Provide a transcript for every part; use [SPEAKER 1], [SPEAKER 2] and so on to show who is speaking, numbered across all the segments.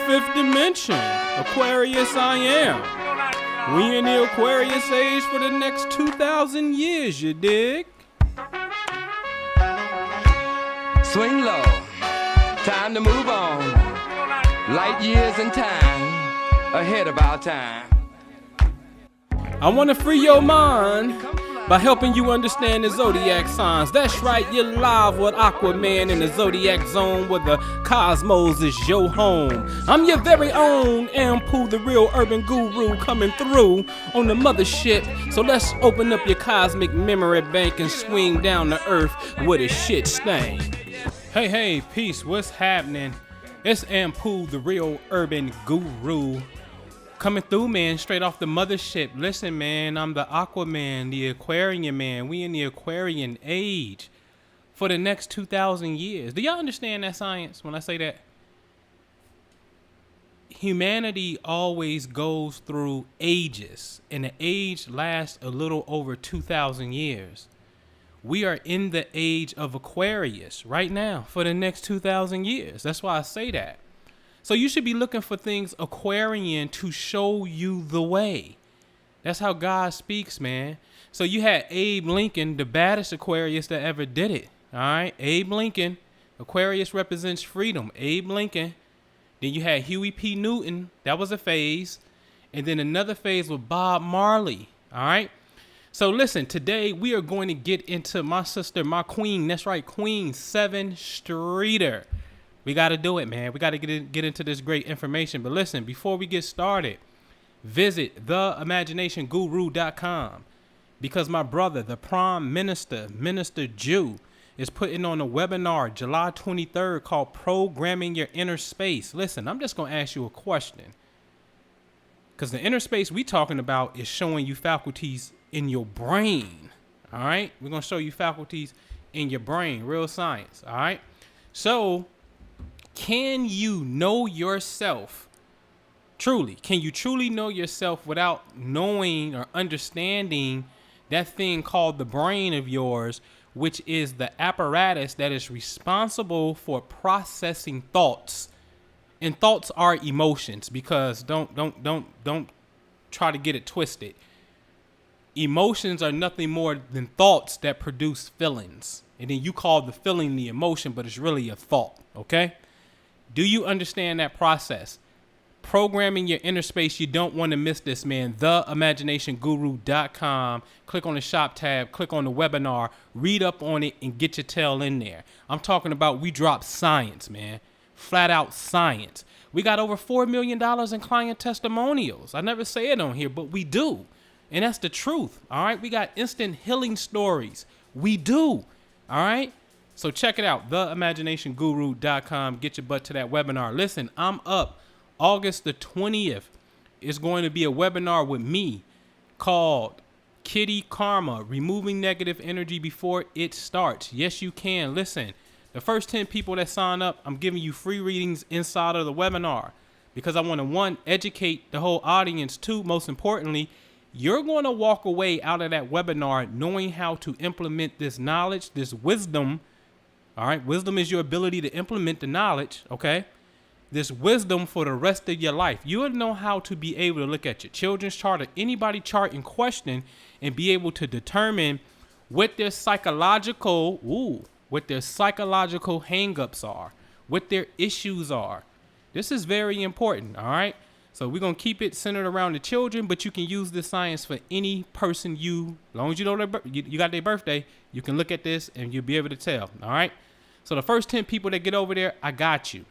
[SPEAKER 1] fifth dimension. Aquarius I am. We in the Aquarius age for the next 2,000 years, you dig?
[SPEAKER 2] Swing low, time to move on. Light years in time, ahead of our time.
[SPEAKER 1] I want to free your mind by helping you understand the zodiac signs. That's right, you're live with Aquaman in the zodiac zone where the cosmos is your home. I'm your very own Anpu, the real urban guru, coming through on the mothership. So let's open up your cosmic memory bank and swing down to earth with a shit stain. Hey, peace, what's happening? It's Anpu, the real urban guru, coming through, man, straight off the mothership. Listen, man, I'm the Aquaman, the Aquarian man. We in the Aquarian age for the next 2,000 years. Do y'all understand that science when I say that? Humanity always goes through ages, and the age lasts a little over 2,000 years. We are in the age of Aquarius right now for the next 2,000 years. That's why I say that. So you should be looking for things Aquarian to show you the way. That's how God speaks, man. So you had Abe Lincoln, the baddest Aquarius that ever did it. All right, Abe Lincoln. Aquarius represents freedom. Abe Lincoln. Then you had Huey P. Newton. That was a phase. And then another phase with Bob Marley. All right. So listen, today we are going to get into my sister, my queen. That's right, Queen Sevyn Streeter. We got to do it, man. We got to get into this great information. But listen, before we get started, visit theimaginationguru.com because my brother, the Prime Minister, Minister Jew, is putting on a webinar July 23rd called Programming Your Inner Space. Listen, I'm just going to ask you a question because the inner space we talking about is showing you faculties in your brain. All right. We're going to show you faculties in your brain. Real science. All right. So can you know yourself truly? Can you truly know yourself without knowing or understanding that thing called the brain of yours, which is the apparatus that is responsible for processing thoughts? And thoughts are emotions, because don't try to get it twisted. Emotions are nothing more than thoughts that produce feelings. And then you call the feeling the emotion, but it's really a thought, okay? Do you understand that process? Programming your inner space. You don't want to miss this, man. Theimaginationguru.com. Click on the shop tab. Click on the webinar. Read up on it and get your tail in there. I'm talking about we drop science, man. Flat out science. We got over $4 million in client testimonials. I never say it on here, but we do. And that's the truth. All right. We got instant healing stories. We do. All right. So check it out. Theimaginationguru.com. Get your butt to that webinar. Listen, I'm up August the 20th. It's going to be a webinar with me called Kitty Karma, Removing Negative Energy Before It Starts. Yes, you can. Listen, the first 10 people that sign up, I'm giving you free readings inside of the webinar because I want to, one, educate the whole audience. Two, most importantly, you're going to walk away out of that webinar knowing how to implement this knowledge, this wisdom. All right. Wisdom is your ability to implement the knowledge. OK, this wisdom for the rest of your life. You will know how to be able to look at your children's chart or anybody chart in question and be able to determine what their psychological hangups are, what their issues are. This is very important. All right. So we're going to keep it centered around the children, but you can use this science for any person as long as you know you got their birthday, you can look at this and you'll be able to tell. All right. So the first 10 people that get over there, I got you.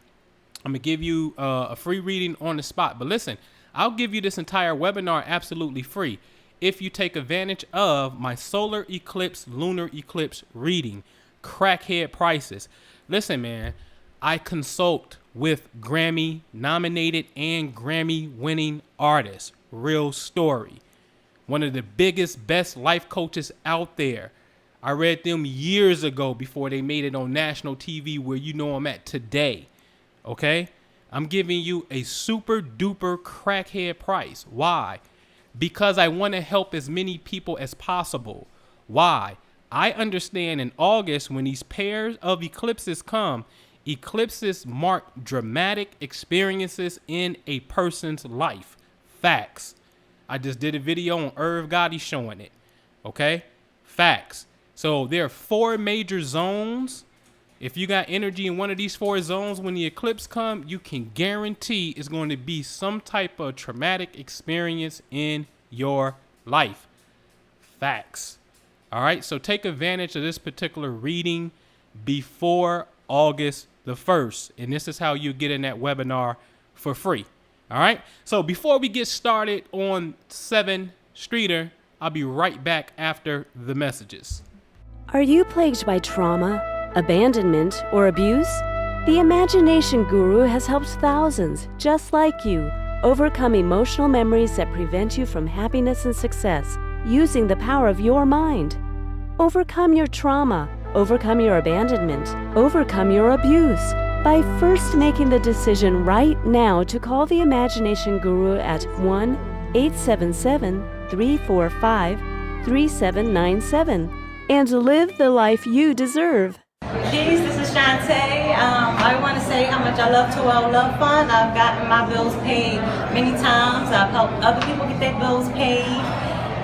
[SPEAKER 1] I'm going to give you a free reading on the spot. But listen, I'll give you this entire webinar absolutely free if you take advantage of my solar eclipse, lunar eclipse reading, crackhead prices. Listen, man, I consult with Grammy nominated and Grammy winning artists. Real story. One of the biggest, best life coaches out there. I read them years ago before they made it on national TV where you know I'm at today. Okay? I'm giving you a super duper crackhead price. Why? Because I want to help as many people as possible. Why? I understand in August when these pairs of eclipses come, Eclipses mark dramatic experiences in a person's life. Facts. I just did a video on Irv Gotti showing it. Okay? Facts. So there are 4 major zones. If you got energy in one of these 4 zones when the eclipse come, you can guarantee it's going to be some type of traumatic experience in your life. Facts. All right, so take advantage of this particular reading before August the 1st. And this is how you get in that webinar for free. All right, so before we get started on Sevyn Streeter, I'll be right back after the messages.
[SPEAKER 3] Are you plagued by trauma, abandonment, or abuse? The Imagination Guru has helped thousands just like you overcome emotional memories that prevent you from happiness and success using the power of your mind. Overcome your trauma, overcome your abandonment, overcome your abuse by first making the decision right now to call the Imagination Guru at 1-877-345-3797 and live the life you deserve.
[SPEAKER 4] Peace, this is Shantae. I want to say how much I love 12 Love Fund. I've gotten my bills paid many times. I've helped other people get their bills paid.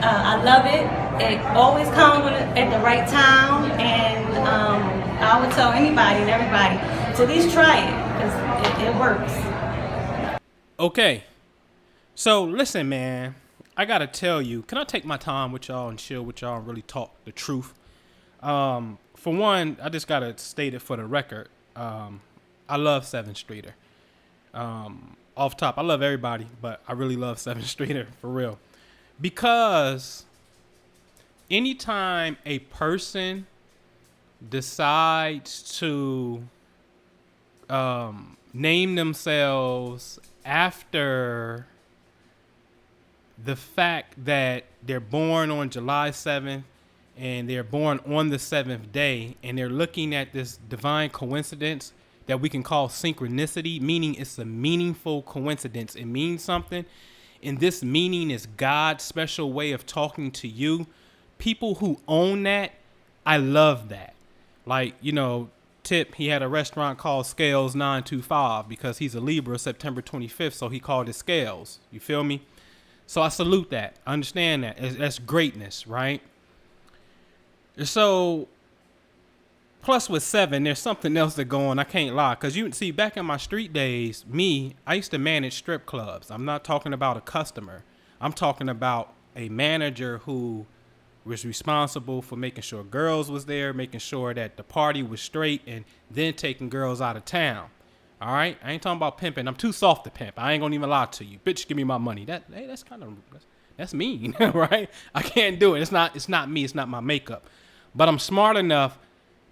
[SPEAKER 4] I love it. It always comes at the right time, and I would tell anybody and everybody to at least try it because it works.
[SPEAKER 1] Okay, so listen, man. I gotta tell you, can I take my time with y'all and chill with y'all and really talk the truth? For one, I just gotta state it for the record. I love Sevyn Streeter. Off top, I love everybody, but I really love Sevyn Streeter for real. Because anytime a person decides to name themselves after the fact that they're born on July 7th and they're born on the 7th day, and they're looking at this divine coincidence that we can call synchronicity, meaning it's a meaningful coincidence. It means something. And this meaning is God's special way of talking to you. People who own that, I love that. Like, you know, Tip, he had a restaurant called Scales 925 because he's a Libra, September 25th, so he called it Scales. You feel me? So I salute that. I understand that. That's greatness, right? So, plus with Sevyn, there's something else that going. I can't lie. Because you see, back in my street days, I used to manage strip clubs. I'm not talking about a customer. I'm talking about a manager who was responsible for making sure girls was there, making sure that the party was straight, and then taking girls out of town. All right? I ain't talking about pimping. I'm too soft to pimp. I ain't going to even lie to you. Bitch, give me my money. That's kind of, that's mean, right? I can't do it. It's not me. It's not my makeup. But I'm smart enough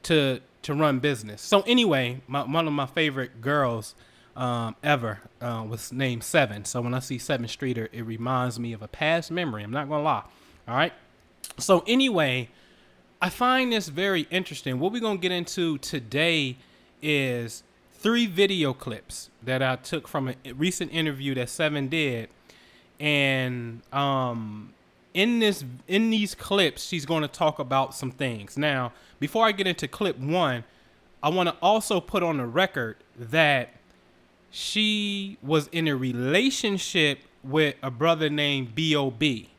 [SPEAKER 1] to run business. So anyway, one of my favorite girls ever was named Sevyn. So when I see Sevyn Streeter, it reminds me of a past memory. I'm not going to lie. All right? So anyway, I find this very interesting. What we're going to get into today is 3 video clips that I took from a recent interview that Sevyn did. And in these clips, she's going to talk about some things. Now, before I get into clip 1, I want to also put on the record that she was in a relationship with a brother named B.O.B.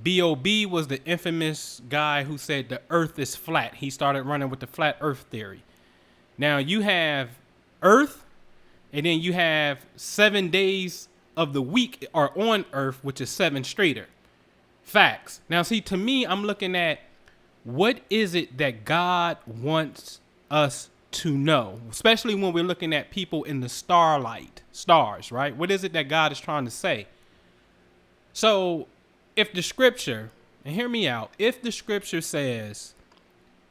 [SPEAKER 1] B.O.B. was the infamous guy who said the earth is flat. He started running with the flat earth theory. Now, you have Earth, and then you have 7 days of the week are on Earth, which is Sevyn Streeter. Facts. Now, see, to me, I'm looking at what is it that God wants us to know, especially when we're looking at people in the stars, right? What is it that God is trying to say? So if the scripture, and hear me out, if the scripture says,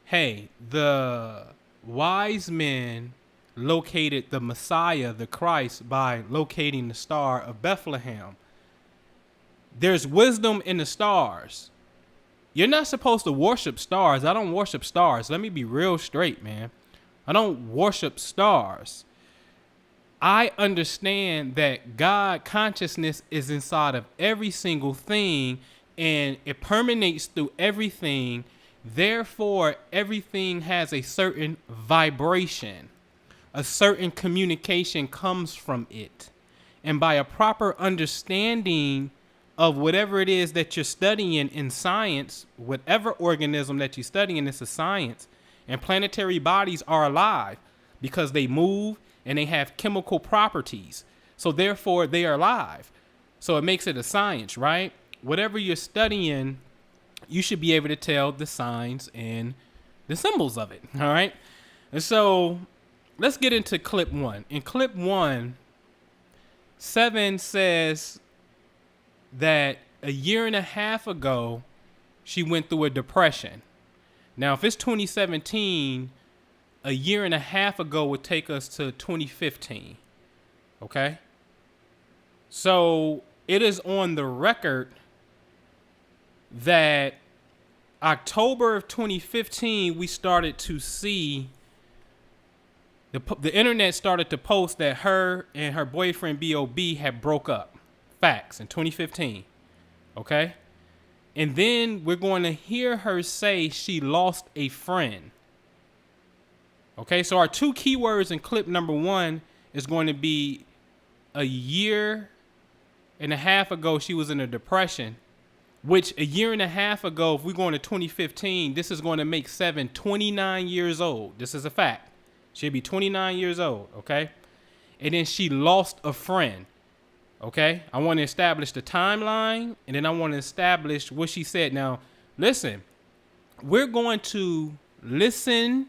[SPEAKER 1] hey, the wise men located the Messiah, the Christ, by locating the star of Bethlehem, there's wisdom in the stars. You're not supposed to worship stars. I don't worship stars. Let me be real straight, man. I don't worship stars. I understand that God consciousness is inside of every single thing, and it permeates through everything. Therefore, everything has a certain vibration. a certain communication comes from it. And by a proper understanding of whatever it is that you're studying in science, whatever organism that you're studying, it's a science. And planetary bodies are alive because they move and they have chemical properties. So therefore they are alive. So it makes it a science, right? Whatever you're studying, you should be able to tell the signs and the symbols of it. All right. And so let's get into clip 1. In clip 1, Sevyn says that a year and a half ago, she went through a depression. Now, if it's 2017, a year and a half ago would take us to 2015. Okay? So it is on the record that October of 2015, we started to see the internet started to post that her and her boyfriend B.O.B had broke up. Facts, in 2015. Okay? And then we're going to hear her say she lost a friend. Okay, so our 2 keywords in clip number 1 is going to be a year and a half ago she was in a depression, which a year and a half ago, if we're going to 2015, this is going to make Sevyn 29 years old. This is a fact. She'll be 29 years old, okay? And then she lost a friend, okay? I want to establish the timeline, and then I want to establish what she said. Now, listen, we're going to listen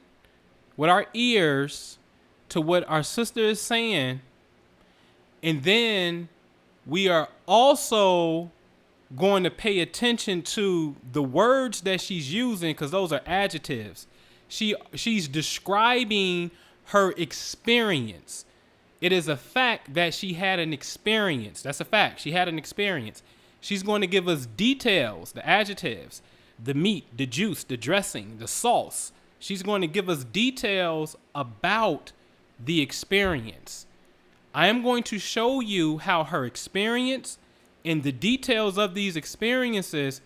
[SPEAKER 1] with our ears to what our sister is saying, and then we are also going to pay attention to the words that she's using, because those are adjectives. She's describing her experience. It is a fact that she had an experience. That's a fact. She had an experience. She's going to give us details, the adjectives, the meat, the juice, the dressing, the sauce. She's going to give us details about the experience. I am going to show you how her experience and the details of these experiences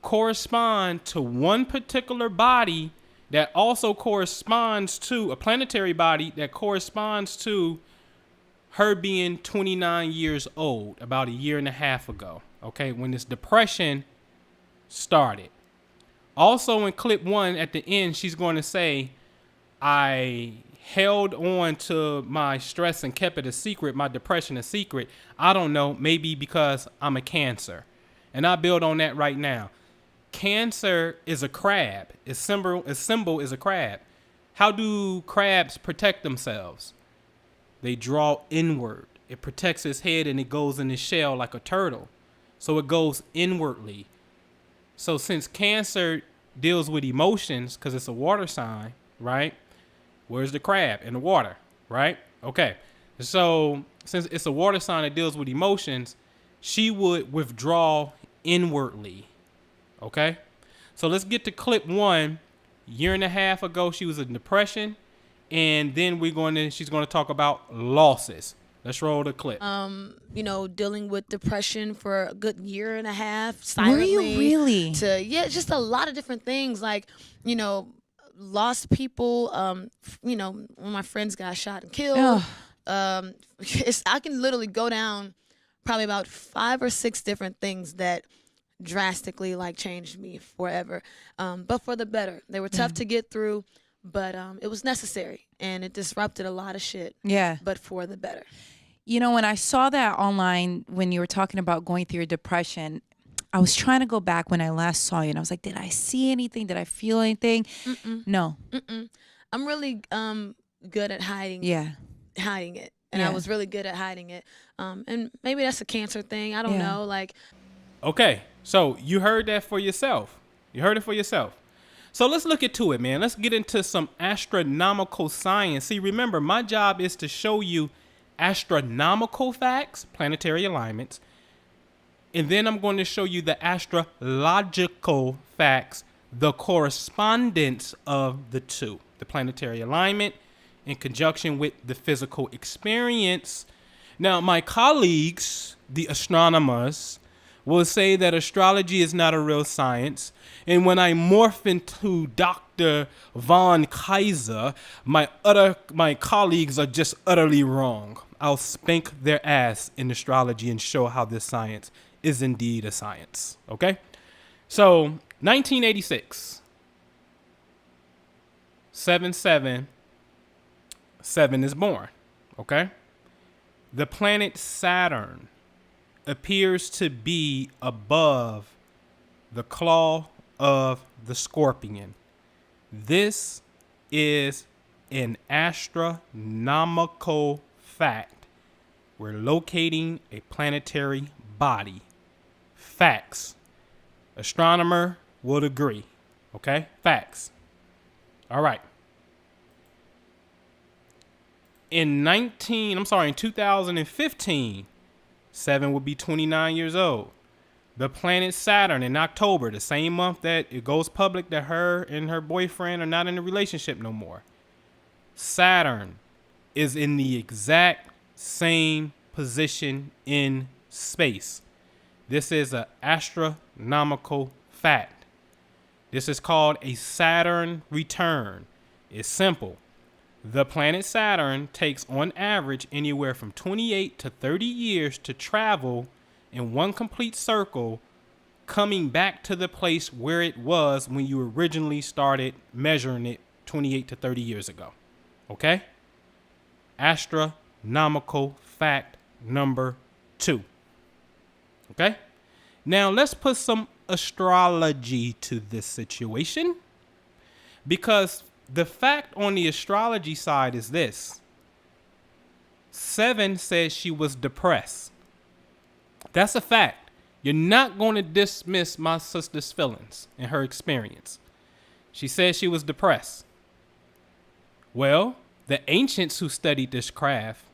[SPEAKER 1] correspond to one particular body that also corresponds to a planetary body that corresponds to her being 29 years old, about a year and a half ago, okay, when this depression started. Also in clip 1 at the end, she's going to say, I held on to my stress and kept it a secret, my depression a secret. I don't know, maybe because I'm a Cancer. And I build on that right now. Cancer is a crab. Its symbol is a crab. How do crabs protect themselves? They draw inward. It protects its head and it goes in its shell like a turtle. So it goes inwardly. So since Cancer deals with emotions, because it's a water sign, right? Where's the crab? In the water, right? Okay. So since it's a water sign that deals with emotions, she would withdraw inwardly. Okay. So let's get to clip 1. Year and a half ago, she was in depression. And then she's going to talk about losses. Let's roll the clip.
[SPEAKER 5] Dealing with depression for a good year and a half, silently.
[SPEAKER 6] Were you really?
[SPEAKER 5] Just a lot of different things, like, lost people. One of my friends got shot and killed. I can literally go down probably about 5 or 6 different things that drastically changed me forever, but for the better. They were tough to get through, but it was necessary, and it disrupted a lot of shit.
[SPEAKER 6] Yeah,
[SPEAKER 5] but for the better.
[SPEAKER 6] When I saw that online when you were talking about going through your depression, I was trying to go back when I last saw you, and I was like, did I see anything? Did I feel anything? No.
[SPEAKER 5] I'm really good at hiding it, and I was really good at hiding it, and maybe that's a Cancer thing. I don't know.
[SPEAKER 1] Okay, so you heard that for yourself. You heard it for yourself. So let's look into it, man. Let's get into some astronomical science. See, remember, my job is to show you astronomical facts, planetary alignments, and then I'm going to show you the astrological facts, the correspondence of the two, the planetary alignment in conjunction with the physical experience. Now, my colleagues, the astronomers, will say that astrology is not a real science. And when I morph into Dr. Von Kaiser, my colleagues are just utterly wrong. I'll spank their ass in astrology and show how this science is indeed a science. Okay? So, 1986. 777 is born. Okay? The planet Saturn appears to be above the claw of the scorpion. This is an astronomical fact. We're locating a planetary body. Facts. Astronomer would agree. Okay? Facts. All right. In 2015, Sevyn would be 29 years old. The planet Saturn in October, the same month that it goes public that her and her boyfriend are not in a relationship no more. Saturn is in the exact same position in space. This is an astronomical fact. This is called a Saturn return. It's simple. The planet Saturn takes on average anywhere from 28 to 30 years to travel in one complete circle, coming back to the place where it was when you originally started measuring it 28 to 30 years ago. Okay? Astronomical fact number 2. Okay? Now let's put some astrology to this situation, because the fact on the astrology side is this. Sevyn says she was depressed. That's a fact. You're not going to dismiss my sister's feelings and her experience. She says she was depressed. Well, the ancients who studied this craft,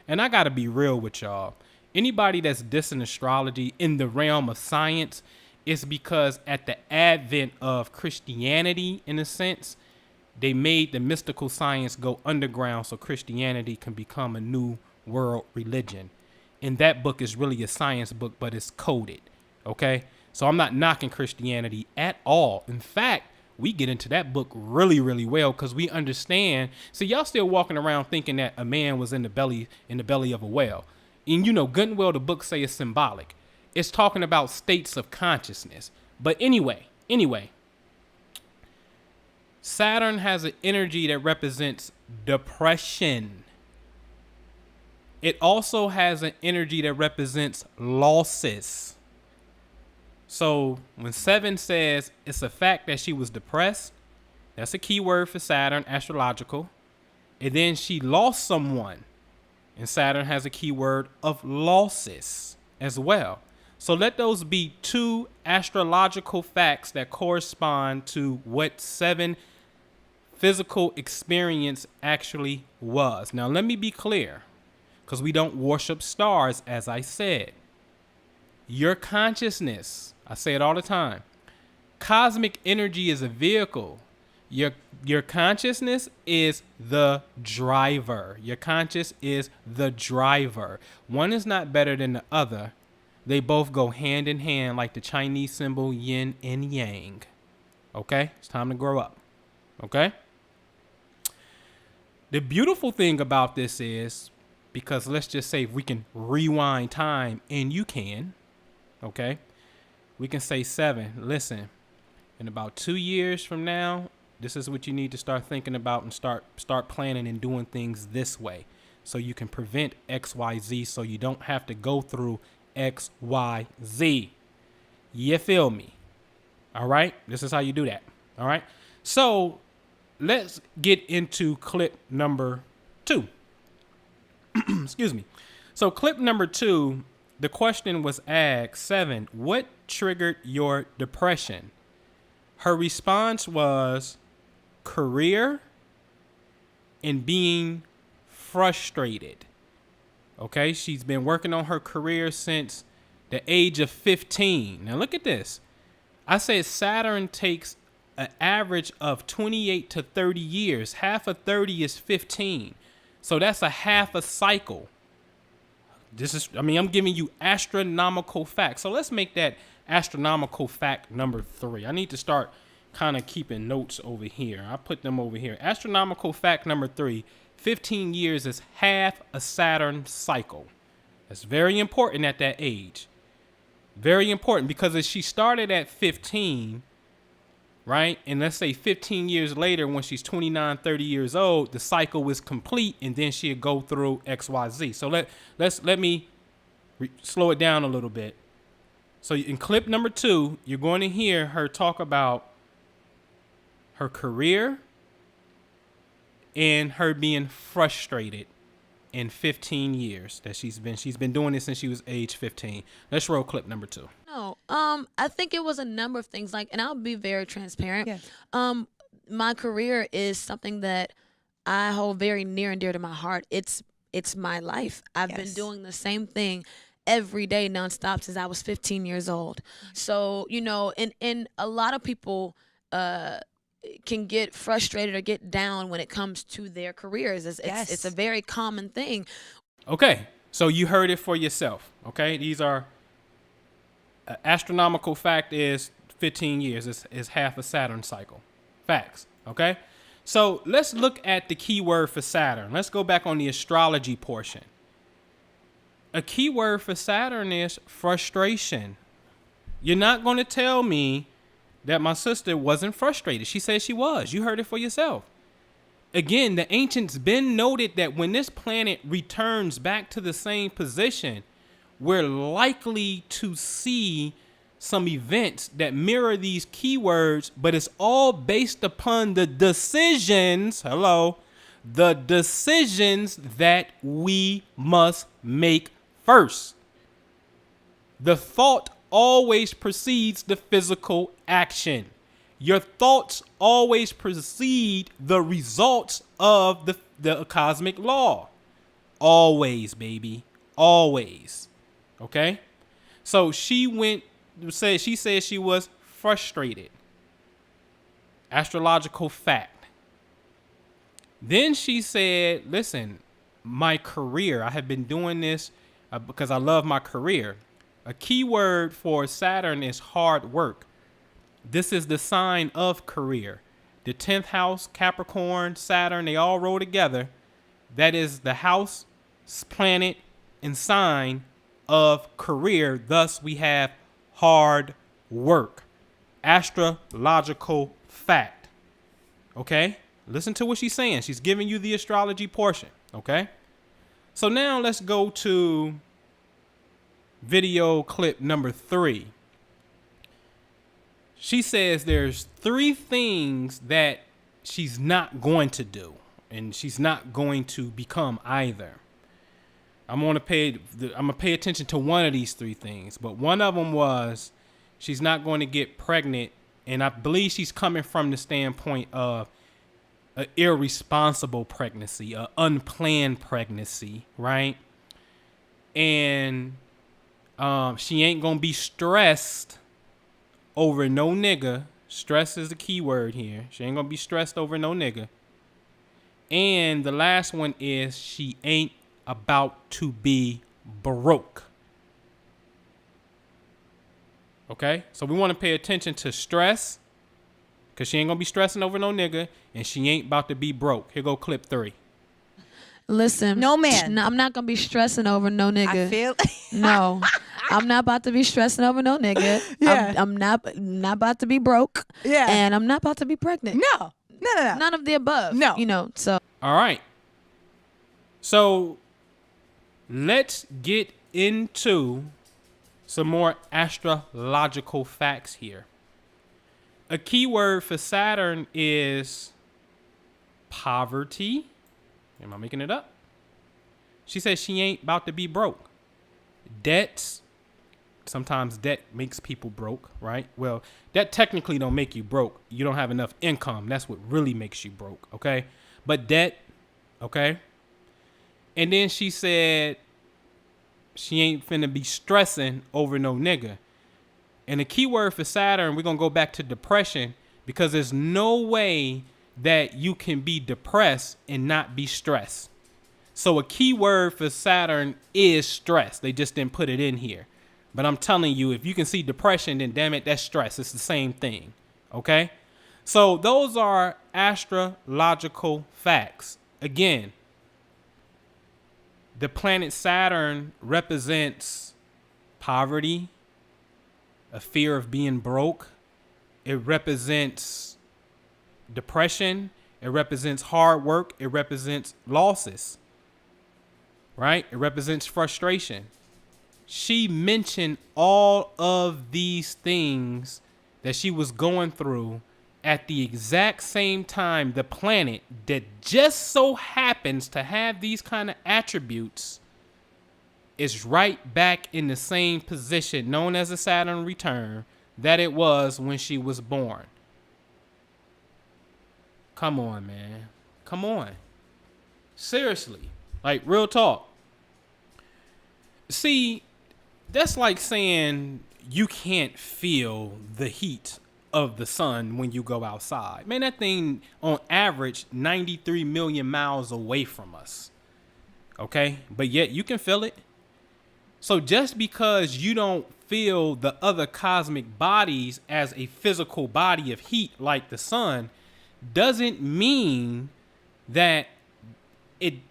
[SPEAKER 1] and I got to be real with y'all, anybody that's dissing astrology in the realm of science is because at the advent of Christianity, in a sense, they made the mystical science go underground so Christianity can become a new world religion. And that book is really a science book, but it's coded. Okay? So I'm not knocking Christianity at all. In fact, we get into that book really, really well because we understand. So y'all still walking around thinking that a man was in the belly of a whale. And you know, good and well, the book say it's symbolic. It's talking about states of consciousness. But anyway, Saturn has an energy that represents depression. It also has an energy that represents losses. So when Sevyn says it's a fact that she was depressed, that's a key word for Saturn, astrological. And then she lost someone. And Saturn has a key word of losses as well. So let those be 2 astrological facts that correspond to what Sevyn physical experience actually was. Now, let me be clear, because we don't worship stars, as I said. Your consciousness, I say it all the time, cosmic energy is a vehicle. Your consciousness is the driver. Your conscious is the driver. One is not better than the other. They both go hand in hand like the Chinese symbol yin and yang. Okay? It's time to grow up. Okay? The beautiful thing about this is, because let's just say if we can rewind time, and you can, okay? We can say, Sevyn, listen, in about 2 years from now, this is what you need to start thinking about and start planning and doing things this way so you can prevent XYZ so you don't have to go through XYZ. You feel me? All right? This is how you do that. All right? So let's get into clip number 2. Excuse me. So clip number 2, the question was asked, Sevyn, what triggered your depression? Her response was career and being frustrated. Okay, she's been working on her career since the age of 15. Now look at this. I said Saturn takes an average of 28 to 30 years. Half of 30 is 15. So that's a half a cycle. I'm giving you astronomical facts. So let's make that astronomical fact number 3. I need to start kind of keeping notes over here. I put them over here. Astronomical fact number 3, 15 years is half a Saturn cycle. That's very important at that age. Very important, because if she started at 15, right? And let's say 15 years later, when she's 29, 30 years old, the cycle was complete, and then she'd go through XYZ. So let me slow it down a little bit. So in clip number 2, you're going to hear her talk about her career and her being frustrated in 15 years that she's been doing this since she was age 15. Let's roll clip number 2.
[SPEAKER 5] No, I think it was a number of things, like, and I'll be very transparent.
[SPEAKER 6] Yeah.
[SPEAKER 5] My career is something that I hold very near and dear to my heart. It's my life. I've been doing the same thing every day nonstop since I was 15 years old. So, you know, and a lot of people can get frustrated or get down when it comes to their careers. It's a very common thing.
[SPEAKER 1] Okay, so you heard it for yourself. Okay, these are astronomical fact is 15 years is half a Saturn cycle. Facts. Okay, so let's look at the keyword for Saturn. Let's go back on the astrology portion. A keyword for Saturn is frustration. You're not going to tell me that my sister wasn't frustrated. She said she was. You heard it for yourself. Again, the ancients been noted that when this planet returns back to the same position, we're likely to see some events that mirror these keywords, but it's all based upon the decisions, the decisions that we must make first. The thought always precedes the physical action. Your thoughts always precede the results of the cosmic law. Always, baby. Always. Okay? So she said she was frustrated. Astrological fact. Then she said, listen, my career, I have been doing this because I love my career. A key word for Saturn is hard work. This is the sign of career. The 10th house, Capricorn, Saturn, they all roll together. That is the house, planet, and sign of career. Thus, we have hard work. Astrological fact. Okay? Listen to what she's saying. She's giving you the astrology portion. Okay? So now let's go to video clip number 3. She says there's 3 things that she's not going to do, and she's not going to become either. I'm gonna pay attention to one of these 3 things, but one of them was she's not going to get pregnant, and I believe she's coming from the standpoint of an irresponsible pregnancy, an unplanned pregnancy, right? And she ain't gonna be stressed over no nigga. Stress is the key word here. She ain't gonna be stressed over no nigga. And the last one is she ain't about to be broke. Okay? So we want to pay attention to stress, because she ain't gonna be stressing over no nigga, and she ain't about to be broke. Here go clip 3.
[SPEAKER 5] Listen,
[SPEAKER 6] No, man.
[SPEAKER 5] I'm not gonna be stressing over no nigga.
[SPEAKER 6] I feel
[SPEAKER 5] No, I'm not about to be stressing over no nigga.
[SPEAKER 6] Yeah.
[SPEAKER 5] I'm not about to be broke.
[SPEAKER 6] Yeah.
[SPEAKER 5] And I'm not about to be pregnant.
[SPEAKER 6] No.
[SPEAKER 5] None of the above.
[SPEAKER 6] No.
[SPEAKER 5] You know, so.
[SPEAKER 1] All right. So let's get into some more astrological facts here. A key word for Saturn is poverty. Am I making it up? She says she ain't about to be broke. Debts. Sometimes debt makes people broke, right? Well, that technically don't make you broke. You don't have enough income. That's what really makes you broke, okay? But debt, okay? And then she said she ain't finna be stressing over no nigga. And the key word for Saturn, we're going to go back to depression, because there's no way that you can be depressed and not be stressed. So a key word for Saturn is stress. They just didn't put it in here. But I'm telling you, if you can see depression, then damn it, that's stress. It's the same thing. Okay? So those are astrological facts. Again, the planet Saturn represents poverty, a fear of being broke. It represents depression. It represents hard work. It represents losses, right? It represents frustration. She mentioned all of these things that she was going through at the exact same time the planet that just so happens to have these kind of attributes is right back in the same position known as a Saturn return that it was when she was born. Come on, man. Come on. Seriously. Like, real talk. See, that's like saying you can't feel the heat of the sun when you go outside. Man, that thing on average 93 million miles away from us. Okay? But yet you can feel it. So just because you don't feel the other cosmic bodies as a physical body of heat like the sun doesn't mean that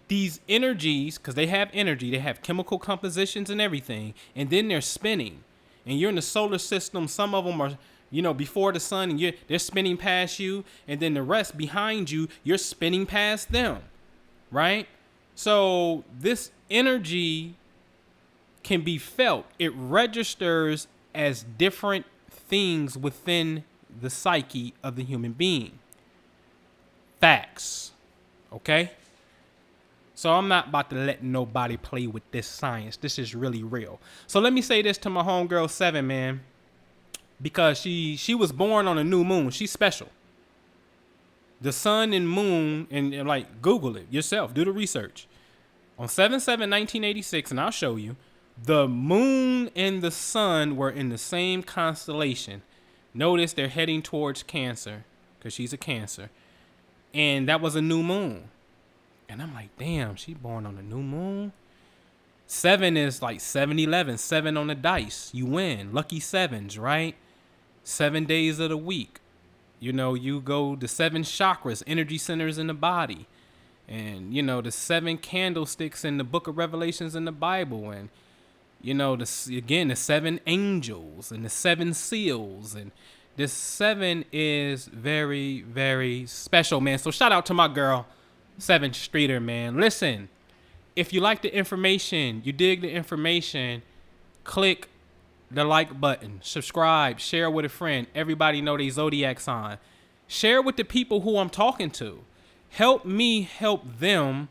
[SPEAKER 1] these energies, because they have energy, they have chemical compositions and everything, and then they're spinning. And you're in the solar system, some of them are, before the sun, and they're spinning past you, and then the rest behind you, you're spinning past them, right? So this energy can be felt. It registers as different things within the psyche of the human being. Facts, okay? So I'm not about to let nobody play with this science. This is really real. So let me say this to my homegirl Sevyn, man, because she was born on a new moon. She's special. The sun and moon, and like Google it yourself, do the research. On 7/7/1986, and I'll show you, the moon and the sun were in the same constellation. Notice they're heading towards Cancer, because she's a Cancer. And that was a new moon. And I'm like, damn, she born on a new moon? 7 is like 7-11, 7 on the dice. You win. Lucky sevens, right? 7 days of the week. You go the 7 chakras, energy centers in the body. And, the 7 candlesticks in the book of Revelations in the Bible. And, the 7 angels and the 7 seals. And this 7 is very, very special, man. So shout out to my girl, Sevyn Streeter, man. Listen, if you like the information, you dig the information, click the like button, subscribe, share with a friend. Everybody know they zodiac sign. Share with the people who I'm talking to. Help me help them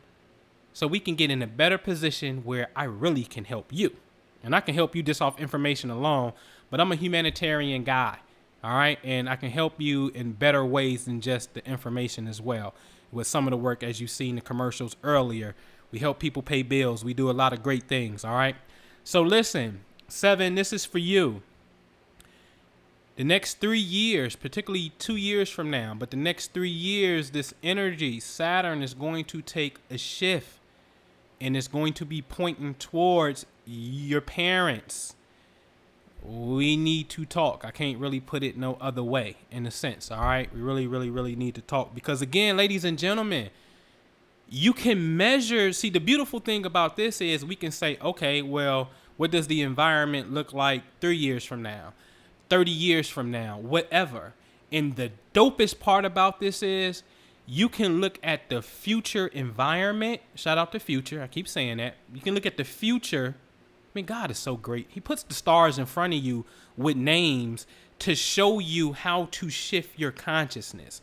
[SPEAKER 1] so we can get in a better position where I really can help you. And I can help you just off information alone, but I'm a humanitarian guy, all right? And I can help you in better ways than just the information as well. With some of the work, as you seen in the commercials earlier, we help people pay bills. We do a lot of great things, all right? So listen, Sevyn, this is for you. The next 3 years, particularly 2 years from now, but the next 3 years, this energy, Saturn, is going to take a shift, and it's going to be pointing towards your parents. We need to talk. I can't really put it no other way, in a sense, all right? We really, really, really need to talk. Because again, ladies and gentlemen, you can measure. See, the beautiful thing about this is we can say, okay, well, what does the environment look like 3 years from now, 30 years from now, whatever. And the dopest part about this is you can look at the future environment. Shout out to future. I keep saying that. You can look at the future. I mean, God is so great. He puts the stars in front of you with names to show you how to shift your consciousness.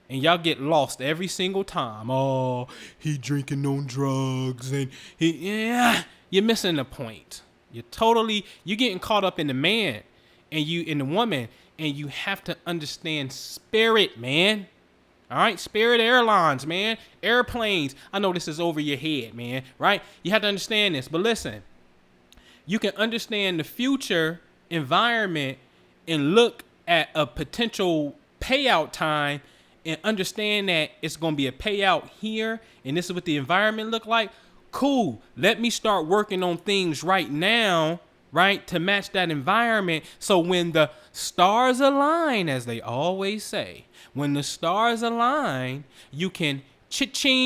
[SPEAKER 1] And y'all get lost every single time. Oh, he drinking on drugs and you're missing the point. You're getting caught up in the man and you in the woman, and you have to understand spirit, man. All right, Spirit Airlines, man, airplanes. I know this is over your head, man, right? You have to understand this, but listen. You can understand the future environment and look at a potential payout time and understand that it's going to be a payout here and this is what the environment look like. Cool. Let me start working on things right now right? To match that environment. So when the stars align, as they always say, when the stars align, you can cha-ching